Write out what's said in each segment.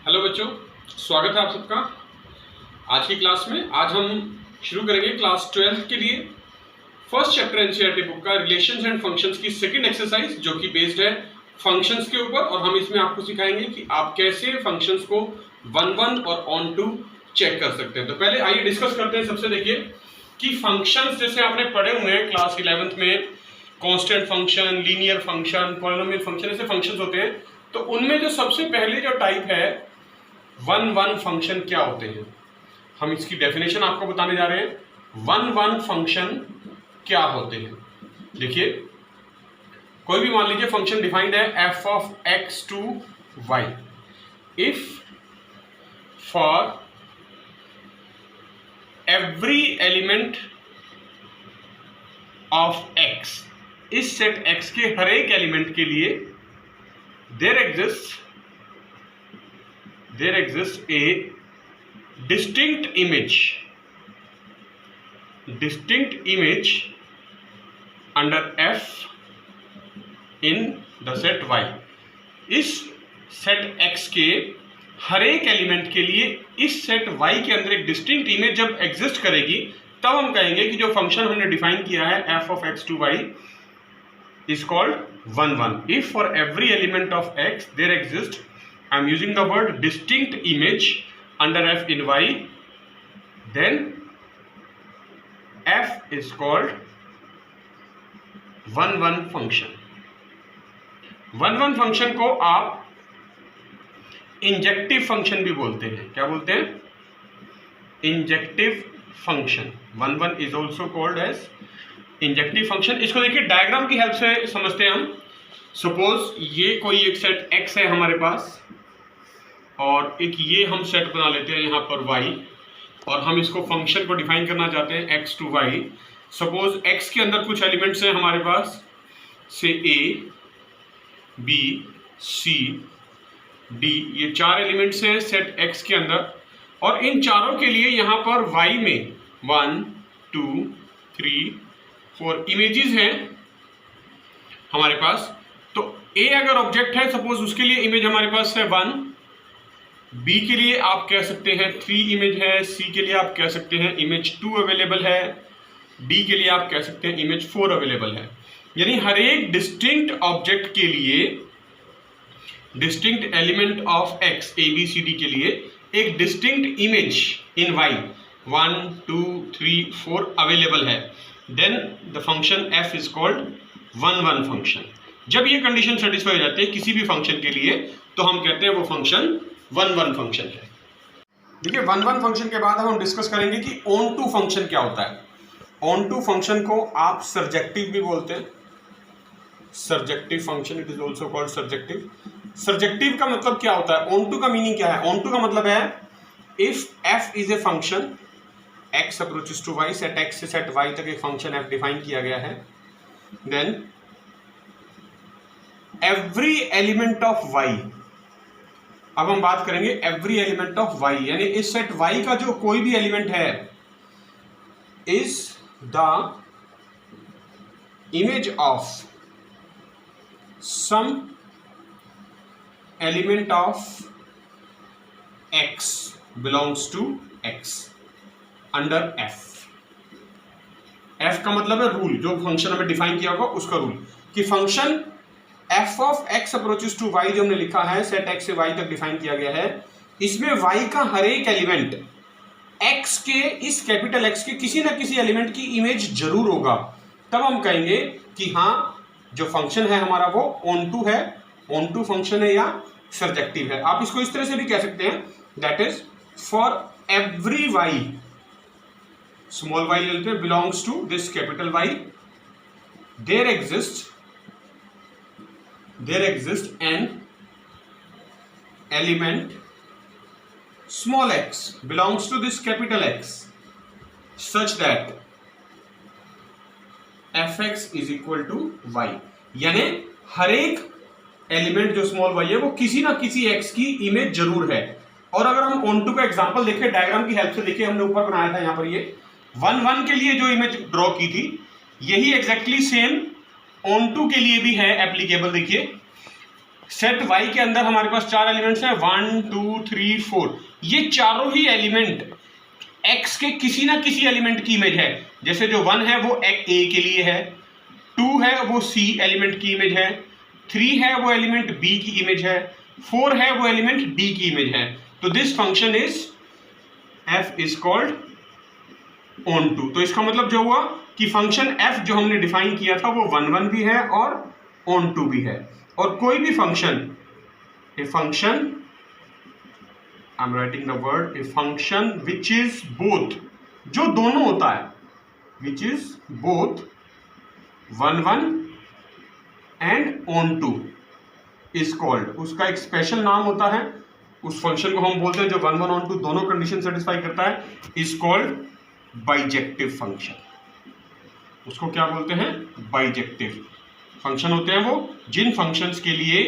Hello बच्चों, स्वागत है आप सबका आज की क्लास में। आज हम शुरू करेंगे क्लास 12th के लिए फर्स्ट चैप्टर एनसीईआरटी बुक का रिलेशंस एंड फंक्शंस की सेकंड एक्सरसाइज, जो कि बेस्ड है फंक्शंस के ऊपर। और हम इसमें आपको सिखाएंगे कि आप कैसे फंक्शंस को वन वन और ऑन टू चेक कर सकते हैं। तो पहले आइए डिस्कस करते हैं। सबसे देखिए कि फंक्शंस जैसे आपने पढ़े हुए हैं क्लास 11th में, constant function, linear function, polynomial function, ऐसे फंक्शंस होते हैं। तो उनमें जो सबसे पहले जो टाइप है वन वन फंक्शन क्या होते हैं, हम इसकी डेफिनेशन आपको बताने जा रहे हैं। वन वन फंक्शन क्या होते हैं, देखिए कोई भी मान लीजिए फंक्शन डिफाइंड है f of x to y. If for every element of x, इस सेट एक्स के हर एक एलिमेंट के लिए there exists a distinct image under f in the set y। इस सेट x के हर एक एलिमेंट के लिए इस सेट y के अंदर एक डिस्टिंक्ट इमेज जब एग्जिस्ट करेगी, तब हम कहेंगे कि जो फंक्शन हमने डिफाइन किया है f of x to y is called one one. If for every element of x there exists, I am using the word distinct image under f in y, then f is called one one function. One one function को आप injective function भी बोलते हैं। क्या बोलते हैं? Injective function. One one is also called as injective function. इसको देखिए डायग्राम की हेल्प से समझते हैं हम। सपोज ये कोई एक सेट x है हमारे पास, और एक ये हम सेट बना लेते हैं यहाँ पर y, और हम इसको फंक्शन को डिफाइन करना चाहते हैं x to y। Suppose x के अंदर कुछ एलिमेंट्स हैं हमारे पास, से a b c d, ये चार एलिमेंट्स हैं सेट x के अंदर। और इन चारों के लिए यहाँ पर y में 1 2 3 4 इमेजेस हैं हमारे पास। तो a अगर ऑब्जेक्ट है, सपोज उसके लिए इमेज हमारे पास है 1, b के लिए आप कह सकते हैं 3 इमेज है, c के लिए आप कह सकते हैं इमेज 2 अवेलेबल है, d के लिए आप कह सकते हैं इमेज 4 अवेलेबल है। यानी हर एक डिस्टिंक्ट ऑब्जेक्ट के लिए, distinct element of x a b c d के लिए एक distinct image in y 1 2 3 4 available है। Then the function f is called one one function. जब ये कंडीशन सेटिस्फाई हो जाती है किसी भी फंक्शन के लिए, तो हम कहते हैं वो फंक्शन वन वन फंक्शन है। देखिए वन वन फंक्शन के बाद हम डिस्कस करेंगे कि ऑन टू फंक्शन क्या होता है। ऑन टू फंक्शन को आप सर्जेक्टिव भी बोलते हैं। Surjective function, it is also called surjective. Surjective का मतलब क्या होता है? ऑन टू का मीनिंग क्या है? ऑन टू का मतलब है इफ f इज a function x approaches to y, set x से सेट y तक एक फंक्शन f डिफाइन किया गया है, then every element of y। अब हम बात करेंगे एवरी एलिमेंट ऑफ y, यानी इस सेट y का जो कोई भी एलिमेंट है is the image of some element of x belongs to x under f। f का मतलब है रूल, जो फंक्शन हमें डिफाइन किया होगा उसका रूल, कि function f of x approaches to y जो हमने लिखा है, सेट x से y तक डिफाइन किया गया है, इसमें y का हर एक एलिमेंट x के, इस कैपिटल X के किसी ना किसी एलिमेंट की इमेज जरूर होगा। तब हम कहेंगे कि हाँ जो फंक्शन है हमारा वो ऑन टू है, ऑन टू फंक्शन है या सर्जेक्टिव है। आप इसको इस तरह से भी कह सकते हैं, that is for every y, small y लेते हैं, belongs to this capital Y, there exists an element small x belongs to this capital X such that fx is equal to y। यानी हर एक एलिमेंट जो small y है वो किसी ना किसी x की इमेज जरूर है। और अगर हम ऑन टू का एग्जांपल देखें, डायग्राम की हेल्प से देखिए, हमने ऊपर बनाया था यहाँ पर, ये वन वन के लिए जो इमेज ड्रॉ की थी, यही एग्जैक्टली सेम ऑन टू के लिए भी है एप्लीकेबल। देखिए सेट y के अंदर हमारे पास 4 एलिमेंट्स हैं, 1 2 3 4। ये चारों ही एलिमेंट x के किसी ना किसी एलिमेंट की इमेज है। जैसे जो 1 है वो a के लिए है, 2 है वो c एलिमेंट की इमेज है, 3 है वो एलिमेंट b की इमेज है, 4 है वो एलिमेंट d की इमेज है। तो this function is f is called onto। तो इसका मतलब जो हुआ कि फंक्शन f जो हमने डिफाइन किया था वो 1 1 भी है और onto भी है। और कोई भी function, a function, I am writing the word, a function which is both, जो दोनों होता है, which is both 1 1 and onto is called, उसका एक स्पेशल नाम होता है, उस फंक्शन को हम बोलते हैं जो 1 1 onto दोनों कंडीशन सेटिस्फाई करता है, इज कॉल्ड बाइजेक्टिव फंक्शन। उसको क्या बोलते हैं? बाइजेक्टिव फंक्शन होते हैं वो जिन फंक्शंस के लिए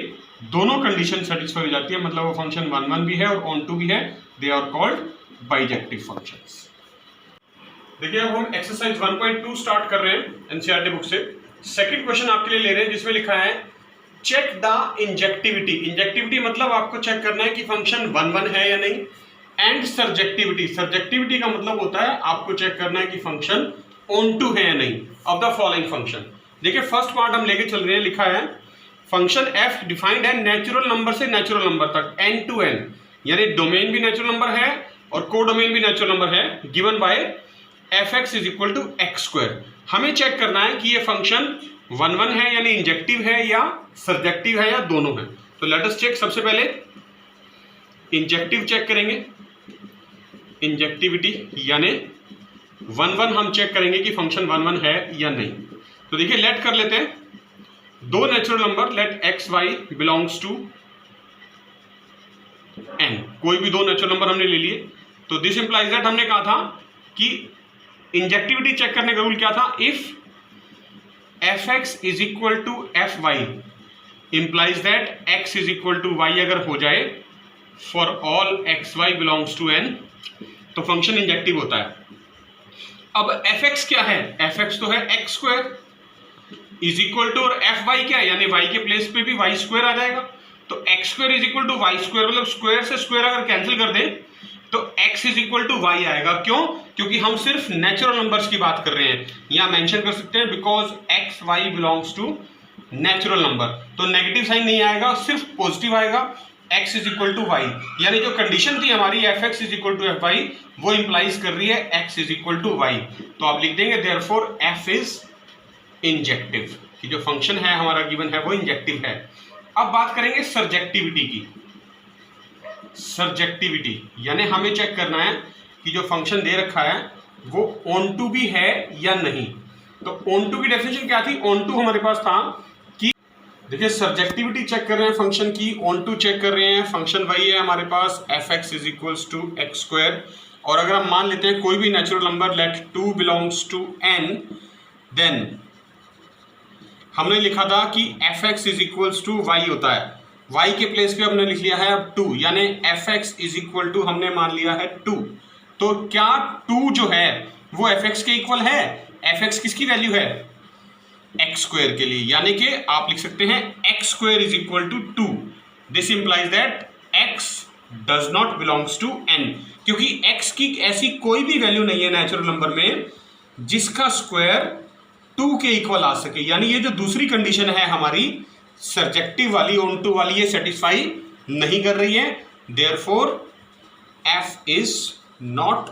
दोनों कंडीशन सेटिस्फाई हो जाती है, मतलब वो फंक्शन 1 1 भी है और onto भी है, they are called bijective functions. देखिए अब हम एक्सरसाइज 1.2 स्टार्ट कर रहे हैं एनसीईआरटी बुक से। सेकंड क्वेश्चन आपके लिए ले रहे हैं जिसमें लिखा है चेक द इंजेक्टिविटी। इंजेक्टिविटी मतलब आपको चेक करना है कि फंक्शन 1 1 है या नहीं, एंड सर्जेक्टिविटी, सर्जेक्टिविटी का मतलब होता है आपको चेक करना है कि फंक्शन onto है या नहीं ऑफ द फॉलोइंग फंक्शन। देखिए फर्स्ट पार्ट हम लेके चल रहे हैं, लिखा है फंक्शन f डिफाइंड है नेचुरल नंबर से नेचुरल नंबर तक n to n, यानी डोमेन भी नेचुरल नंबर है और कोडोमेन भी नेचुरल नंबर है, given by fx is equal to x square. हमें चेक करना है कि ये फंक्शन 1 1 है यानी इंजेक्टिव है या सर्जेक्टिव है या दोनों है। तो लेट अस चेक। सबसे पहले इंजेक्टिव चेक करेंगे, इंजेक्टिविटी यानी 1 1 हम चेक करेंगे कि फंक्शन 1 1 है या नहीं। तो देखिए लेट कर लेते हैं दो natural number, let x y belongs to n, कोई भी दो नेचुरल नंबर हमने ले लिए। तो दिस इंप्लाइज दैट, हमने कहा था कि इंजेक्टिविटी चेक करने का रूल क्या था, if f x is equal to f y implies that x is equal to y अगर हो जाए for all x y belongs to n, तो फंक्शन इंजेक्टिव होता है। अब एफ एक्स क्या है? एफ एक्स तो है x square is equal to, और एफ वाई क्या है, यानी वाई के प्लेस पे भी वाई स्क्वायर आ जाएगा। तो x square is equal to y square, मतलब स्क्वायर से स्क्वायर अगर कैंसिल कर दें तो x is equal to y आएगा। क्यों? क्योंकि हम सिर्फ नेचुरल नंबर्स की बात कर रहे हैं। यहां मेंशन कर सकते हैं because x y belongs to natural number, तो नेगेटिव साइन नहीं आएगा, सिर्फ पॉजिटिव आएगा, x is equal to y. यानी जो कंडीशन थी हमारी f x is equal to f y, वो इंप्लाइज कर रही है x is equal to y. तो आप लिख देंगे देयरफॉर एफ इज इंजेक्टिव, कि जो फंक्शन है हमारा गिवन है वो इंजेक्टिव है। अब बात करेंगे सर्जेक्टिविटी की। सर्जेक्टिविटी यानी हमें चेक करना है कि जो फंक्शन दे रखा है वो onto भी है या नहीं। तो onto की डेफिनेशन क्या थी? onto हमारे पास था कि देखिए सर्जेक्टिविटी चेक कर रहे हैं फंक्शन की, onto चेक कर रहे हैं, फंक्शन वही है हमारे पास F x is equals to x square. और अगर हम मान लेते हैं कोई भी natural number let 2 belongs to n, then हमने लिखा था कि F x is equals to Y होता है, y के प्लेस पे हमने लिख लिया है अब 2, यानी f x is equal to हमने मान लिया है 2। तो क्या 2 जो है वो एफ एक्स के इक्वल है? एफ एक्स किसकी वैल्यू है? एक्स स्क्वायर के लिए, यानी कि आप लिख सकते हैं x square is equal to 2। This implies that x does not belongs to n, क्योंकि x की ऐसी कोई भी वैल्यू नहीं है नेचुरल नंबर में जिसका स्क्वायर 2 के इक्वल आ सके। यानी ये जो दूसरी कंडीशन है हमारी सर्जेक्टिव वाली, onto वाली, ये सेटिस्फाई नहीं कर रही है। Therefore f is not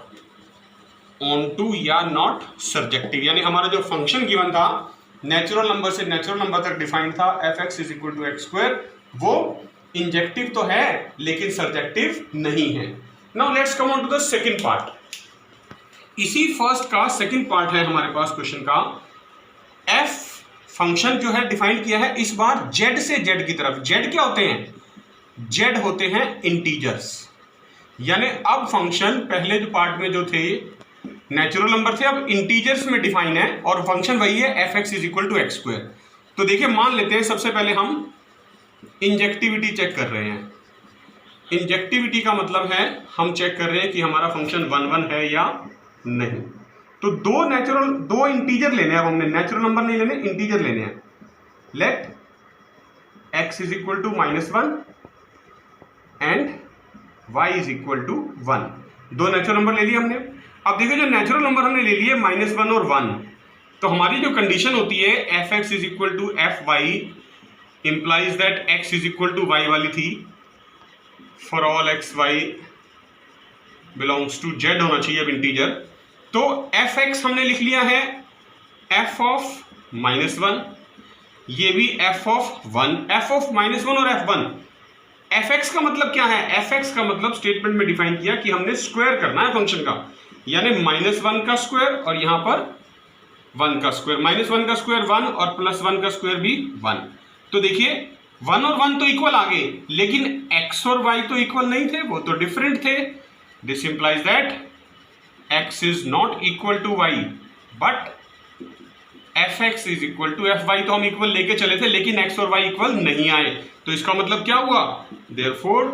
onto या नॉट सर्जेक्टिव, यानी हमारा जो फंक्शन गिवन था नेचुरल नंबर से नेचुरल नंबर तक डिफाइंड था f x is equal to x square, वो इंजेक्टिव तो है लेकिन सर्जेक्टिव नहीं है। Now let's come on to the second part. इसी फर्स्ट का सेकंड पार्ट है हमारे पास क्वेश्चन का। एफ फंक्शन जो है डिफाइन किया है इस बार जेड से जेड की तरफ। जेड क्या होते हैं? जेड होते हैं इंटीजर्स। यानी अब फंक्शन पहले जो पार्ट में जो थे नेचुरल नंबर थे, अब इंटीजर्स में डिफाइन है और फंक्शन वही है f x is equal to x square. तो देखिए मान लेते हैं सबसे पहले हम इंजेक्टिविटी चेक कर रहे हैं। इंजेक्टिविटी का मतलब है हम चेक कर रहे हैं कि हमारा फंक्शन 1 1 है या नहीं। तो दो इंटीजर लेने हैं, अब हमने नेचुरल नंबर नहीं लेने, इंटीजर लेने हैं। Let x is equal to -1 and y is equal to 1। दो नेचुरल नंबर ले लिए हमने। अब देखिए जो नेचुरल नंबर हमने ले लिए -1 और 1, तो हमारी जो कंडीशन होती है f(x) is equal to fy implies that x is equal to y वाली थी, for all x y belongs to z होना चाहिए अब इंटीजर। तो f(x) हमने लिख लिया है f ऑफ -1, ये भी f ऑफ 1, f ऑफ -1 और f1। fx का मतलब क्या है? fx का मतलब स्टेटमेंट में डिफाइन किया कि हमने स्क्वायर करना है फंक्शन का, यानी -1 का स्क्वायर और यहां पर 1 का स्क्वायर। -1 का स्क्वायर 1 और +1 का स्क्वायर भी 1। तो देखिए 1 और 1 तो इक्वल आ गए, लेकिन x और y तो इक्वल नहीं थे, वो तो डिफरेंट थे। This implies that x is not equal to y, but fx is equal to fy। तो हम इक्वल लेके चले थे, लेकिन x और y इक्वल नहीं आए। तो इसका मतलब क्या हुआ? Therefore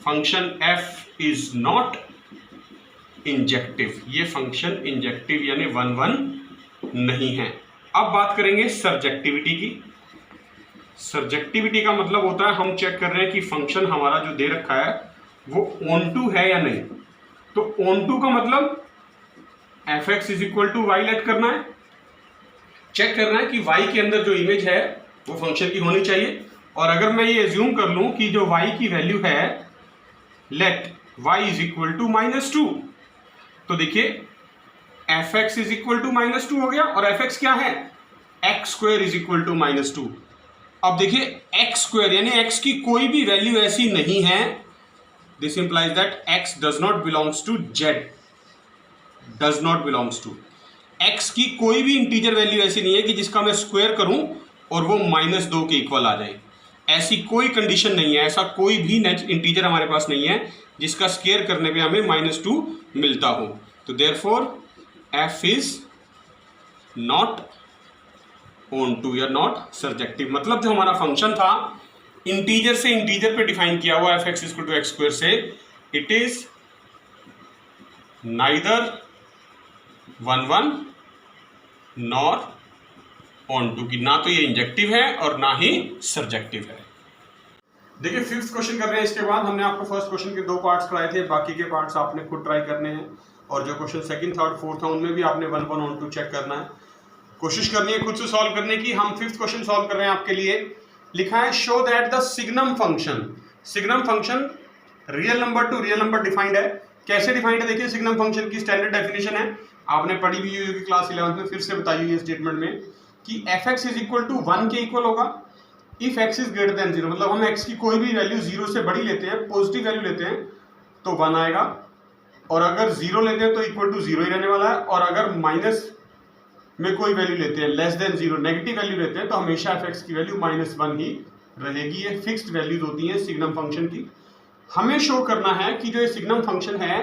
function f is not injective. ये फंक्शन इंजेक्टिव यानी 1 1 नहीं है। अब बात करेंगे सर्जेक्टिविटी की। सर्जेक्टिविटी का मतलब होता है हम चेक कर रहे हैं कि फंक्शन हमारा जो दे रखा है वो ऑनटू है या नहीं। तो ऑनटू का मतलब fx is equal to y let करना है, चेक करना है कि y के अंदर जो इमेज है वो फंक्शन की होनी चाहिए। और अगर मैं ये एज्यूम कर लूं कि जो y की वैल्यू है let y is equal to -2, तो देखिए fx इज इक्वल टू -2 हो गया, और fx क्या है? x² is equal to -2। अब देखिए x² यानी x की कोई भी वैल्यू ऐसी नहीं है, this implies that x does not belongs to z, does not belongs to. x की कोई भी इंटीजर वैल्यू ऐसी नहीं है कि जिसका मैं स्क्वायर करूं और वो -2 के इक्वल आ जाए। ऐसी कोई कंडीशन नहीं है, ऐसा कोई भी इंटीजर हमारे पास नहीं है जिसका स्क्वायर करने पे हमें -2 मिलता हो। तो therefore f is not onto या नॉट सर्जेक्टिव। मतलब जो हमारा फंक्शन था इंटीजर से इंटीजर पे डिफाइन किया हुआ f(x) इक्वल टू x² से, it is neither 1 1 nor onto, की ना तो ये इंजेक्टिव है और ना ही सर्जेक्टिव है। देखिए फिफ्थ क्वेश्चन कर रहे हैं। इसके बाद हमने आपको फर्स्ट क्वेश्चन के 2 पार्ट्स कराए थे, बाकी के पार्ट्स आपने खुद ट्राई करने हैं, और जो क्वेश्चन सेकंड थर्ड फोर्थ है उनमें भी आपने 1 1 ऑनटू चेक करना है, कोशिश करनी है खुद से सॉल्व करने की। हम फिफ्थ क्वेश्चन सॉल्व कर रहे हैं आपके लिए। लिखा है show that the signum function, signum function real number two real number defined है। कैसे डिफाइंड है? देखिए सिग्नम फंक्शन की स्टैंडर्ड डेफिनेशन है, आपने पढ़ी हुई होगी क्लास 11 में, फिर से बताई हुई है स्टेटमेंट में कि fx इज इक्वल टू 1 के इक्वल होगा if x is greater than 0। मतलब हम x की कोई भी वैल्यू 0 से बड़ी लेते हैं, पॉजिटिव वैल्यू लेते हैं तो 1 आएगा, और अगर 0 लेते हैं तो इक्वल टू 0 ही रहने वाला है, और अगर माइनस में कोई वैल्यू लेते हैं लेस देन 0 नेगेटिव वैल्यू लेते हैं तो हमेशा fx की वैल्यू -1 ही रहेगी। ये फिक्स्ड वैल्यूज होती हैं सिग्नम फंक्शन की। हमें शो करना है कि जो ये सिग्नम फंक्शन है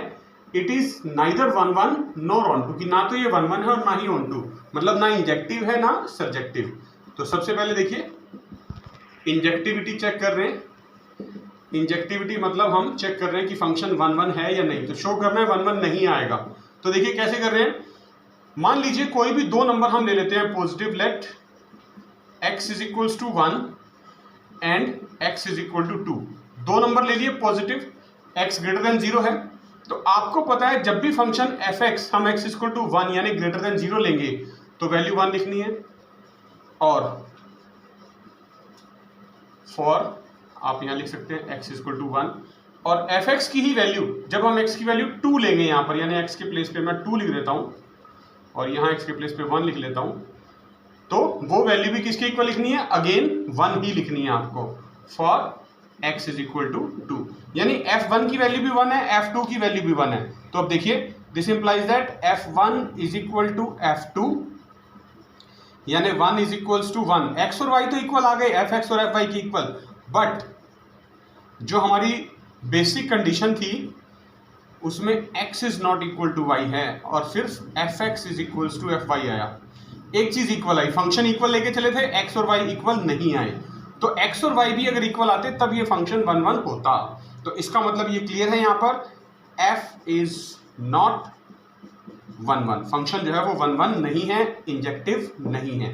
it is neither 1 1 nor onto, कि ना तो ये 1 1 है और ना ही ऑनटू, मतलब ना इंजेक्टिव है ना सर्जेक्टिव। तो सबसे पहले देखिए इंजेक्टिविटी चेक कर रहे हैं। इंजेक्टिविटी मतलब हम चेक कर रहे हैं कि फंक्शन 1 1 है या नहीं, तो शो करना है 1 1 नहीं आएगा। तो देखिए कैसे कर रहे हैं, मान लीजिए कोई भी 2 नंबर हम ले लेते हैं positive, let x is equals to 1 and x is equal to 2। 2 number ले लिए पॉजिटिव, x ग्रेटर देन 0 है। तो आपको पता है जब भी फंक्शन fx हम x इक्वल टू 1 यानी ग्रेटर देन 0 लेंगे तो वैल्यू 1 लिखनी है, और फॉर आप यहां लिख सकते हैं x इक्वल टू 1, और fx की ही वैल्यू जब हम x की वैल्यू 2 लेंगे यहां पर, यानी x के प्लेस पे मैं 2 लिख देता हूं और यहां x के प्लेस पे 1 लिख लेता हूं, तो वो वैल्यू भी किसके इक्वल लिखनी है? अगेन 1 ही लिखनी है आपको, for x is equal to 2। यानी f1 की वैल्यू भी 1 है, f2 की वैल्यू भी 1 है। तो अब देखिए this implies that f1 is equal to f2, यानी 1 इज इक्वल्स टू 1। x और y तो इक्वल आ गए, fx और fy की इक्वल, बट जो हमारी बेसिक कंडीशन थी उसमें x is not equal to y है, और सिर्फ fx is equals to fy आया। एक चीज इक्वल आई, फंक्शन इक्वल लेके चले थे, x और y इक्वल नहीं आए, तो x और y भी अगर इक्वल आते तब ये फंक्शन 1 1 होता। तो इसका मतलब ये क्लियर है, यहाँ पर f इज नॉट 1 1, फंक्शन जो है वो 1 1 नहीं है, इंजेक्टिव नहीं है।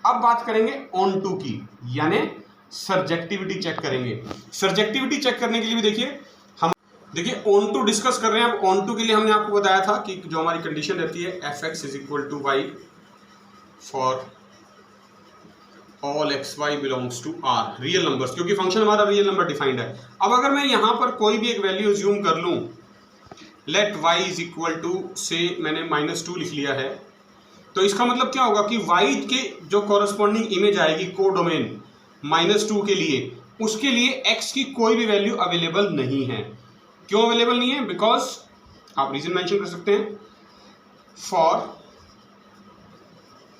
अब बात करेंगे ऑन टू की, यानी सर्जेक्टिविटी चेक करेंगे। सर्जेक्टिविटी चेक करने के लिए भी देखिए ऑन टू डिस्कस कर रहे हैं। अब ऑन टू के लिए हमने आपको बताया था कि जो हमारी कंडीशन रहती है f x is equal to y for all x y belongs to R real numbers, क्योंकि फंक्शन हमारा रियल नंबर डिफाइंड है। अब अगर मैं यहां पर कोई भी एक वैल्यू अज्यूम कर लूं, let y is equal to से मैंने -2 लिख लिया है, तो इसका मतलब क्या होगा कि y के जो कॉरस्पॉन्डिंग इमेज आएगी को डोमेन -2 के लिए, उसके लिए x की कोई भी वैल्यू अवेलेबल नहीं है। क्यों अवेलेबल नहीं है? बिकॉज आप रीजन मेंशन कर सकते हैं, for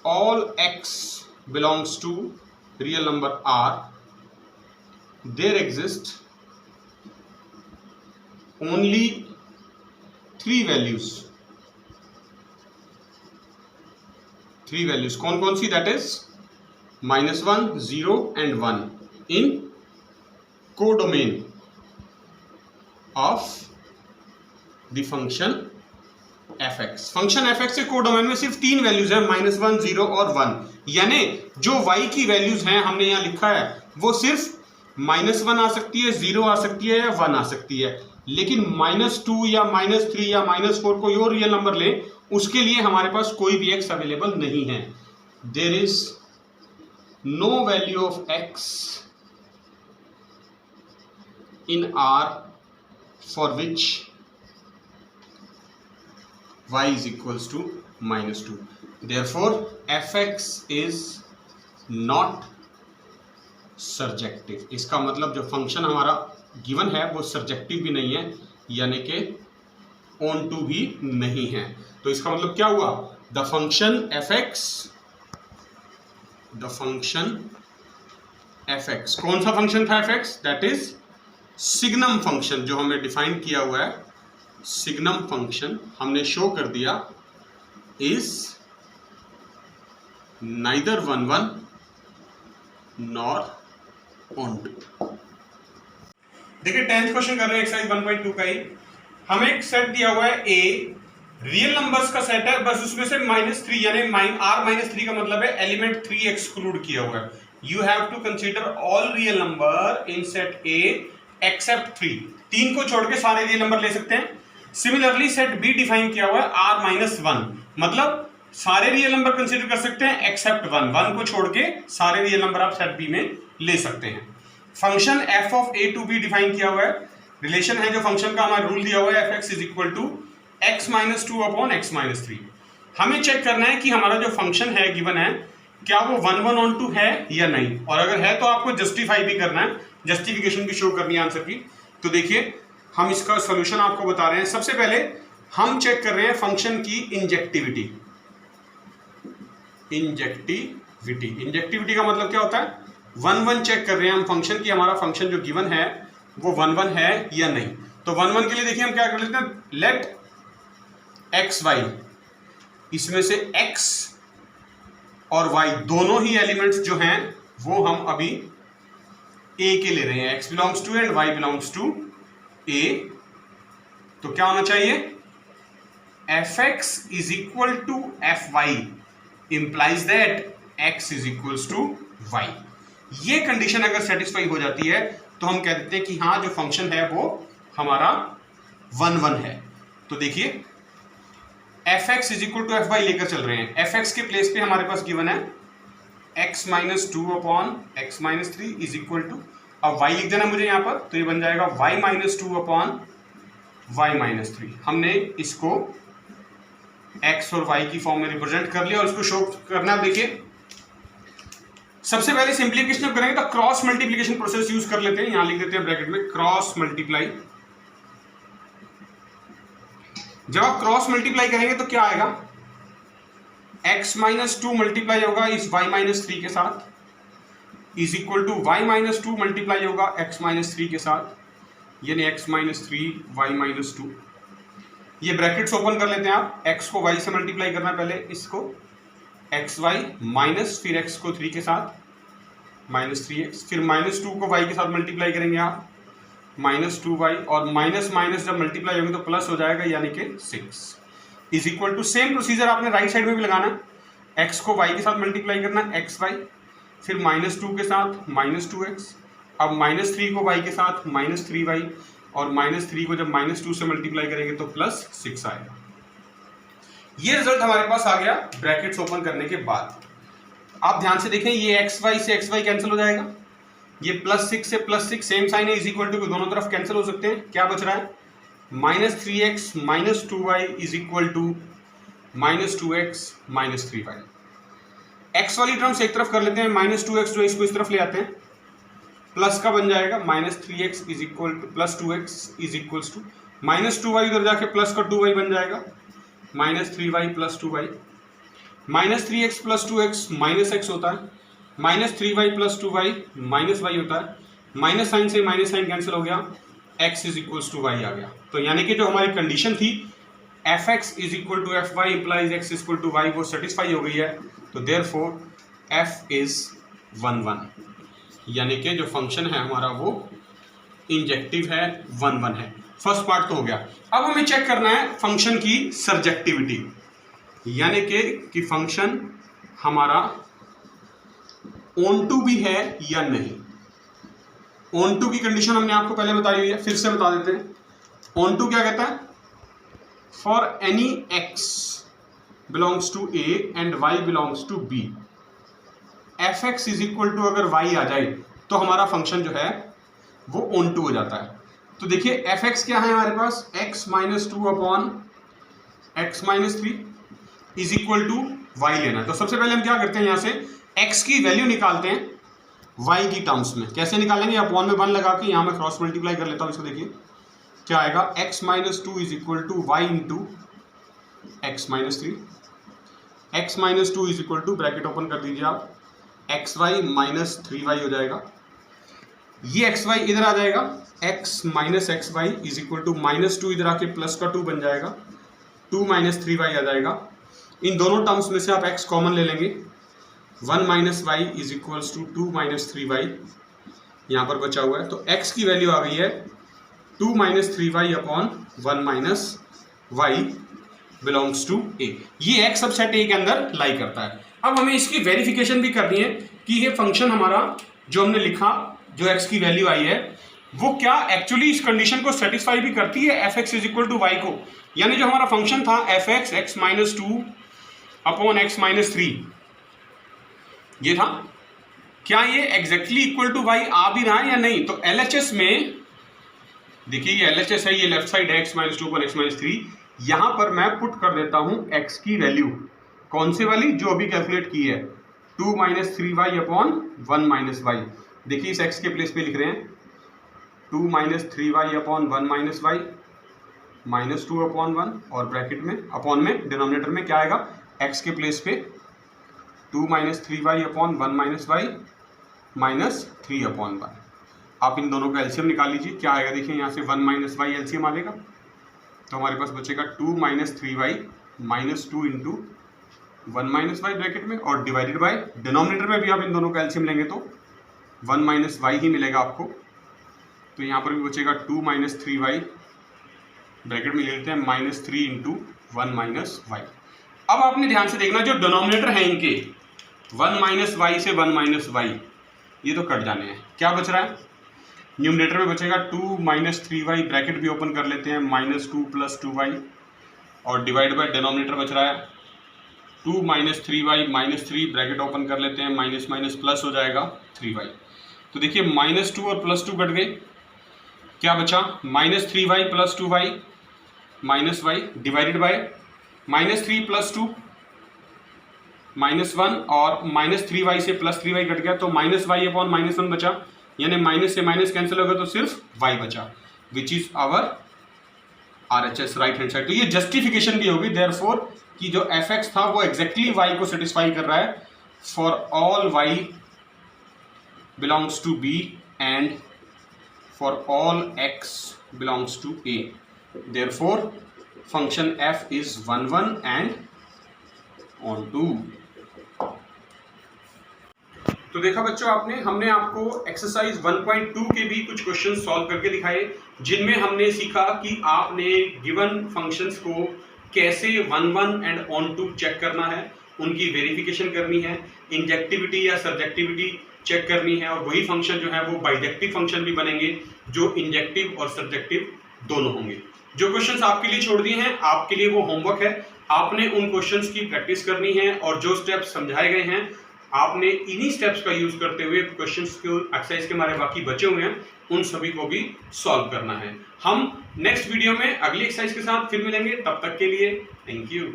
all x belongs to real number r, there exist only 3 values। कौन कौन सी? That is -1, 0 and 1 in codomain of the function fx। Function fx के कोडोमेन में सिर्फ 3 वैल्यूज हैं, -1, 0 और 1। यानी जो y की वैल्यूज हैं हमने यहां लिखा है वो सिर्फ -1 आ सकती है, 0 आ सकती है या 1 आ सकती है। लेकिन -2 या -3 या -4 कोई और रियल नंबर ले, उसके लिए हमारे पास कोई भी x अवेलेबल नहीं है। There is no value of x in R for which y is equals to -2। therefore fx is not surjective। इसका मतलब जो फंक्शन हमारा गिवन है वो सर्जेक्टिव भी नहीं है, यानी कि ऑन टू भी नहीं है। तो इसका मतलब क्या हुआ? द फंक्शन fx कौन सा फंक्शन था fx? That is signum function, जो हमने डिफाइन किया हुआ है। सिग्नम फंक्शन हमने शो कर दिया is neither 1 1 nor onto. देखिए 10th क्वेश्चन कर रहे हैं एक्सरसाइज 1.2 का ही। हमें एक सेट दिया हुआ है ए, रियल नंबर्स का सेट है, बस उसमें से -3 यानी r-3 का मतलब है एलिमेंट 3 एक्सक्लूड किया हुआ है। You have to consider all real number in set A except 3। 3 को छोड़ के सारे रियल नंबर ले सकते हैं। सिमिलरली सेट बी डिफाइन किया हुआ है r-1, मतलब सारे रियल नंबर कंसीडर कर सकते हैं एक्सेप्ट 1। 1 को छोड़ के सारे रियल नंबर आप सेट बी में ले सकते हैं। Function f of a to b define किया हुआ है। रिलेशन है जो फंक्शन का हमारा रूल दिया हुआ है fx is equal to x-2 upon x-3। हमें चेक करना है कि हमारा जो फंक्शन है गिवन है क्या वो 1 1 ऑन टू है या नहीं, और अगर है तो आपको जस्टिफाई भी करना है, जस्टिफिकेशन भी शो करनी है आंसर की। तो देखिए हम इसका सॉल्यूशन आपको बता रहे हैं। सबसे पहले हम चेक कर रहे हैं फंक्शन की इंजेक्टिविटी। इंजेक्टिविटी का मतलब क्या होता है? 1 1 चेक कर रहे हैं हम फंक्शन की, हमारा फंक्शन जो गिवन है वो 1 1 है या नहीं। तो 1 1 के लिए देखिए हम क्या कर लेते हैं, लेट एक्स वाई, इसमें से x और y दोनों ही एलिमेंट्स जो हैं वो हम अभी a के ले रहे हैं। x belongs to and y belongs to a। तो क्या होना चाहिए? fx is equal to fy implies that x is equals to y। ये कंडीशन अगर सेटिस्फाई हो जाती है तो हम कह देते हैं कि हाँ जो फंक्शन है वो हमारा 1 1 है। तो देखिए fx is equal to fy लेकर चल रहे हैं। fx के प्लेस पे हमारे पास गिवन है x-2 upon x-3 is equal to, अब y लिख देना मुझे यहाँ पर, तो ये बन जाएगा y-2 अपॉन y-3। हमने इसको x और y की फॉर्म में रिप्रेजेंट कर लिया और इसको शो करना। देखिए सबसे पहले सिंप्लीफिकेशन करेंगे तो क्रॉस मल्टीप्लिकेशन प्रोसेस यूज कर लेते हैं। यहां लिख देते हैं ब्रैकेट में क्रॉस मल्टीप्लाई। जब आप क्रॉस मल्टीप्लाई करेंगे तो क्या आएगा? x-2 मल्टीप्लाई होगा इस y-3 के साथ is equal to y-2 multiply होगा x-3 के साथ, यानी x-3 y-2। ये ब्रैकेट्स ओपन कर लेते हैं आप। x को y से मल्टीप्लाई करना है पहले, इसको xy माइनस फिर x को 3 के साथ -3x, फिर -2 को y के साथ मल्टीप्लाई करेंगे आप -2y, और माइनस माइनस जब मल्टीप्लाई होंगे तो प्लस हो जाएगा यानी कि 6 is equal to, same procedure आपने राइट साइड में भी लगाना है। x को y के साथ मल्टीप्लाई करना है xy, फिर -2 के साथ -2x, अब -3 को y के साथ -3y, और -3 को जब -2 से मल्टीप्लाई करेंगे तो +6 आएगा। ये रिजल्ट हमारे पास आ गया ब्रैकेट्स ओपन करने के बाद। आप ध्यान से देखें, ये xy से xy कैंसिल हो जाएगा, ये +6 से +6 सेम साइन है, इज इक्वल टू दोनों तरफ कैंसिल हो सकते हैं। क्या बच रहा है? -3x - 2y is equal to -2x - 3y। x वाली टर्म्स एक तरफ कर लेते हैं, -2x जो इसको इस तरफ ले आते हैं, प्लस का बन जाएगा -3x is equal to +2x is equals to -2y, उधर जाके प्लस का 2y बन जाएगा, -3y + 2y, -3x + 2x -x होता है, -3y + 2y -y होता है, माइनस साइन से माइनस साइन कैंसिल हो गया, x is equals to y आ गया। तो यानी कि जो हमारी कंडीशन थी fx is equal to fy implies x is equal to y, वो सेटिस्फाई हो गई है। तो देयरफॉर f इज 1 1, यानी कि जो फंक्शन है हमारा वो इंजेक्टिव है, 1 1 है। फर्स्ट पार्ट तो हो गया। अब हमें चेक करना है फंक्शन की सर्जेक्टिविटी, यानी कि फंक्शन हमारा ऑन टू भी है या नहीं। ऑन टू की कंडीशन हमने आपको पहले बताई हुई है, फिर से बता देते हैं। ऑन टू क्या कहता है? For any x belongs to a and y belongs to b, fx is equal to अगर y आ जाए तो हमारा फंक्शन जो है वो ऑन टू हो जाता है। तो देखिए fx क्या है हमारे पास, x - 2 upon x - 3 is equal to y लेना है। तो सबसे पहले हम क्या करते हैं, यहाँ से x की वैल्यू निकालते हैं y की टर्म्स में। कैसे निकालेंगे? अपॉन में 1 लगा के यहाँ मैं क्रॉस मल्टीप्लाई कर लेता हूँ। इसको देखिए क्या आएगा, x - 2 is equal to y into x - 3, x - 2 is equal to bracket open कर दीजिए आप, xy - 3y हो जाएगा। ये xy इधर आ जाएगा, x - xy is equal to -2 इधर आके प्लस का 2 बन जाएगा, 2 - 3y आ जाएगा। इन दोनों टर्म्स में से आप x कॉमन ले लेंगे, 1 - y is equals to 2 - 3y यहाँ पर बचा हुआ है। तो x की वैल्यू आ गई है 2 - 3y upon 1 - y belongs to a। ये x सब सेट a के अंदर लाई करता है। अब हमें इसकी वेरिफिकेशन भी करनी है कि ये फंक्शन हमारा जो हमने लिखा, जो x की वैल्यू आई है, वो क्या एक्चुअली इस कंडीशन को सेटिस्फाई भी करती है fx is equal to y को। यानी जो हमारा फंक्शन था fx x - 2 अपॉन x - 3 ये था, क्या ये एग्जैक्टली इक्वल टू y आ भी रहा है या नहीं। तो LHS में देखिए, ये LHS है, ये लेफ्ट साइड है x - 2 अपॉन x - 3, यहां पर मैं पुट कर देता हूं x की वैल्यू, कौन से वाली, जो अभी कैलकुलेट की है, 2 - 3y अपॉन 1 - y। देखिए इस x के प्लेस पे लिख रहे हैं 2 - 3y अपॉन 1 - y -2 अपॉन 1, और ब्रैकेट में अपॉन में डिनोमिनेटर में क्या आएगा, x के प्लेस पे 2 - 3y अपॉन 1 - y -3 अपॉन 1। आप इन दोनों का एलसीएम निकाल लीजिए, क्या आएगा देखिए, यहाँ से 1 - y एलसीएम आ जाएगा, तो हमारे पास बचेगा 2 - 3y -2 इंटू 1 - y ब्रैकेट में, और डिवाइडेड बाय डिनोमिनेटर में भी आप इन दोनों का एलसीएम लेंगे तो 1 - y ही मिलेगा आपको। तो यहाँ पर भी बचेगा 2 - 3y ब्रैकेट में ले लेते हैं -3 इंटू 1 - y। अब आपने ध्यान से देखना, जो डिनोमिनेटर है इनके 1 - y से 1 - y ये तो कट जाने हैं। क्या बच रहा है? न्यूमरेटर में बचेगा 2 - 3y ब्रैकेट भी ओपन कर लेते हैं, -2 + 2y, और डिवाइड बाय डिनोमिनेटर बच रहा है 2 - 3y -3 ब्रैकेट ओपन कर लेते हैं, माइनस माइनस प्लस हो जाएगा 3y। तो देखिए -2 और +2 कट गए, क्या बचा, -3y + 2y -y divided by -3 + 2 -1, और -3y से +3y कट गया, तो -y अपॉन -1 बचा, यानी माइनस से माइनस कैंसिल होगा तो सिर्फ y बचा, which is our RHS right hand side. तो ये जस्टिफिकेशन भी होगी देयरफॉर कि जो fx था वो एग्जैक्टली y को सेटिस्फाई कर रहा है for all y belongs to b and for all x belongs to a। Therefore function f is 1 1 and onto. तो देखा बच्चों आपने, हमने आपको एक्सरसाइज 1.2 के भी कुछ क्वेश्चन सॉल्व करके दिखाए, जिनमें हमने सीखा कि आपने गिवन फंक्शंस को कैसे 1 1 एंड ऑन टू चेक करना है, उनकी वेरिफिकेशन करनी है, इंजेक्टिविटी या सब्जेक्टिविटी चेक करनी है, और वही फंक्शन जो है वो बाइजेक्टिव फंक्शन भी बनेंगे जो इंजेक्टिव और सब्जेक्टिव दोनों होंगे। जो क्वेश्चंस आपके लिए छोड़ दिए हैं, आपके लिए वो होमवर्क है, आपने उन क्वेश्चंस की प्रैक्टिस करनी है, और जो स्टेप्स समझाए गए हैं आपने इन्हीं स्टेप्स का यूज करते हुए क्वेश्चंस को एक्सरसाइज के हमारे बाकी बचे हुए हैं उन सभी को भी सॉल्व करना है। हम नेक्स्ट वीडियो में अगली एक्सरसाइज के साथ फिर मिलेंगे, तब तक के लिए थैंक यू।